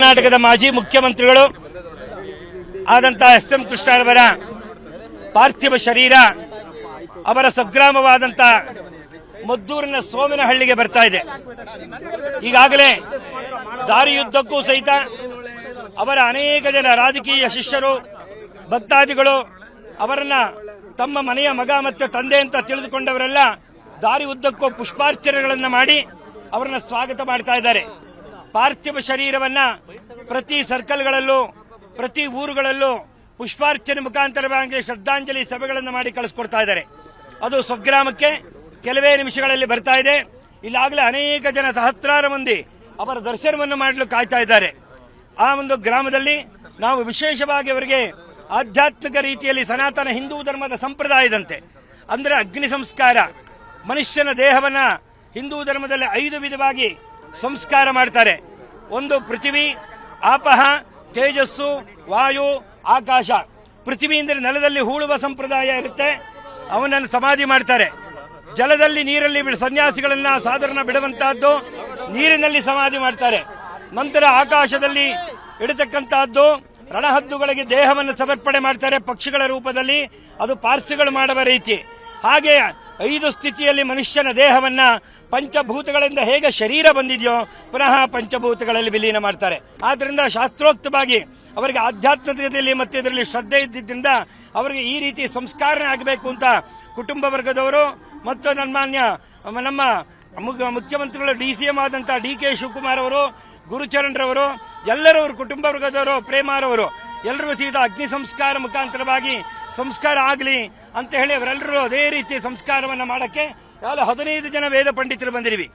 ಕರ್ನಾಟಕದ ಮಾಜಿ ಮುಖ್ಯಮಂತ್ರಿಗಳು ಆದಂತಹ ಎಸ್.ಎಂ. ಕೃಷ್ಣರವರ ಪಾರ್ಥಿವ ಶರೀರ ಅವರ ಸ್ವಗ್ರಾಮವಾದಂಥ ಮದ್ದೂರಿನ ಸೋಮನಹಳ್ಳಿಗೆ ಬರ್ತಾ ಇದೆ. ಈಗಾಗಲೇ ದಾರಿಯುದ್ದಕ್ಕೂ ಸಹಿತ ಅವರ ಅನೇಕ ಜನ ರಾಜಕೀಯ ಶಿಷ್ಯರು, ಭಕ್ತಾದಿಗಳು ಅವರನ್ನ ತಮ್ಮ ಮನೆಯ ಮಗ ಮತ್ತು ತಂದೆ ಅಂತ ತಿಳಿದುಕೊಂಡವರೆಲ್ಲ ದಾರಿ ಉದ್ದಕ್ಕೂ ಪುಷ್ಪಾರ್ಚನೆಗಳನ್ನು ಮಾಡಿ ಅವರನ್ನ ಸ್ವಾಗತ ಮಾಡ್ತಾ ಇದ್ದಾರೆ. ಪಾರ್ಥಿವ ಶರೀರವನ್ನ ಪ್ರತಿ ಸರ್ಕಲ್ಗಳಲ್ಲೂ ಪ್ರತಿ ಊರುಗಳಲ್ಲೂ ಪುಷ್ಪಾರ್ಚನೆ ಮುಖಾಂತರವಾಗಿ ಶ್ರದ್ಧಾಂಜಲಿ ಸಭೆಗಳನ್ನು ಮಾಡಿ ಕಳಿಸ್ಕೊಡ್ತಾ ಇದ್ದಾರೆ. ಅದು ಸ್ವಗ್ರಾಮಕ್ಕೆ ಕೆಲವೇ ನಿಮಿಷಗಳಲ್ಲಿ ಬರ್ತಾ ಇದೆ. ಇಲ್ಲಾಗಲೇ ಅನೇಕ ಜನ ಸಹಸ್ರಾರು ಮಂದಿ ಅವರ ದರ್ಶನವನ್ನು ಮಾಡಲು ಕಾಯ್ತಾ ಇದ್ದಾರೆ. ಆ ಒಂದು ಗ್ರಾಮದಲ್ಲಿ ನಾವು ವಿಶೇಷವಾಗಿ ಅವರಿಗೆ ಆಧ್ಯಾತ್ಮಿಕ ರೀತಿಯಲ್ಲಿ ಸನಾತನ ಹಿಂದೂ ಧರ್ಮದ ಸಂಪ್ರದಾಯದಂತೆ ಅಂದರೆ ಅಗ್ನಿ ಸಂಸ್ಕಾರ, ಮನುಷ್ಯನ ದೇಹವನ್ನ ಹಿಂದೂ ಧರ್ಮದಲ್ಲಿ 5 ವಿಧವಾಗಿ ಸಂಸ್ಕಾರ ಮಾಡ್ತಾರೆ. ಒಂದು ಪೃಥ್ವಿ, ಆಪಹ, ತೇಜಸ್ಸು, ವಾಯು, ಆಕಾಶ. ಪೃಥ್ವಿ ಅಂದರೆ ನೆಲದಲ್ಲಿ ಹೂಳುವ ಸಂಪ್ರದಾಯ ಇರುತ್ತೆ, ಅವನನ್ನು ಸಮಾಧಿ ಮಾಡ್ತಾರೆ. ಜಲದಲ್ಲಿ ನೀರಲ್ಲಿ ಸನ್ಯಾಸಿಗಳನ್ನ ಸಾಧಾರಣ ಬಿಡುವಂತಹದ್ದು, ನೀರಿನಲ್ಲಿ ಸಮಾಧಿ ಮಾಡ್ತಾರೆ. ನಂತರ ಆಕಾಶದಲ್ಲಿ ಇಡತಕ್ಕಂತಹದ್ದು ರಣಹದ್ದುಗಳಿಗೆ ದೇಹವನ್ನು ಸಮರ್ಪಣೆ ಮಾಡ್ತಾರೆ ಪಕ್ಷಿಗಳ ರೂಪದಲ್ಲಿ, ಅದು ಪಾರ್ಸಿಗಳು ಮಾಡುವ ರೀತಿ. ಹಾಗೆ 5 ಸ್ಥಿತಿಯಲ್ಲಿ ಮನುಷ್ಯನ ದೇಹವನ್ನ ಪಂಚಭೂತಗಳಿಂದ ಹೇಗೆ ಶರೀರ ಬಂದಿದೆಯೋ ಪುನಃ ಪಂಚಭೂತಗಳಲ್ಲಿ ವಿಲೀನ ಮಾಡ್ತಾರೆ. ಆದ್ದರಿಂದ ಶಾಸ್ತ್ರೋಕ್ತವಾಗಿ ಅವರಿಗೆ ಆಧ್ಯಾತ್ಮಿಕತೆಯಲ್ಲಿ ಮತ್ತು ಇದರಲ್ಲಿ ಶ್ರದ್ಧೆ ಇದ್ದಿದ್ದರಿಂದ ಅವರಿಗೆ ಈ ರೀತಿ ಸಂಸ್ಕಾರ ಆಗಬೇಕು ಅಂತ ಕುಟುಂಬ ವರ್ಗದವರು ಮತ್ತು ನಮ್ಮ ಮುಖ್ಯಮಂತ್ರಿಗಳು DCM ಆದಂತಹ DK ಶಿವಕುಮಾರ್ ಅವರು, ಗುರುಚರಣ್ರವರು, ಎಲ್ಲರೂ ಕುಟುಂಬ ವರ್ಗದವರು, ಪ್ರೇಮಾರವರು ಎಲ್ಲರಿಗೂ ಸಹಿತ ಅಗ್ನಿ ಸಂಸ್ಕಾರ ಮುಖಾಂತರವಾಗಿ ಸಂಸ್ಕಾರ ಆಗಲಿ ಅಂತ ಹೇಳಿ ಅವರೆಲ್ಲರೂ ಅದೇ ರೀತಿ ಸಂಸ್ಕಾರವನ್ನು ಮಾಡಕ್ಕೆ 15 ಜನ ವೇದ ಪಂಡಿತರು ಬಂದಿದ್ದೀವಿ.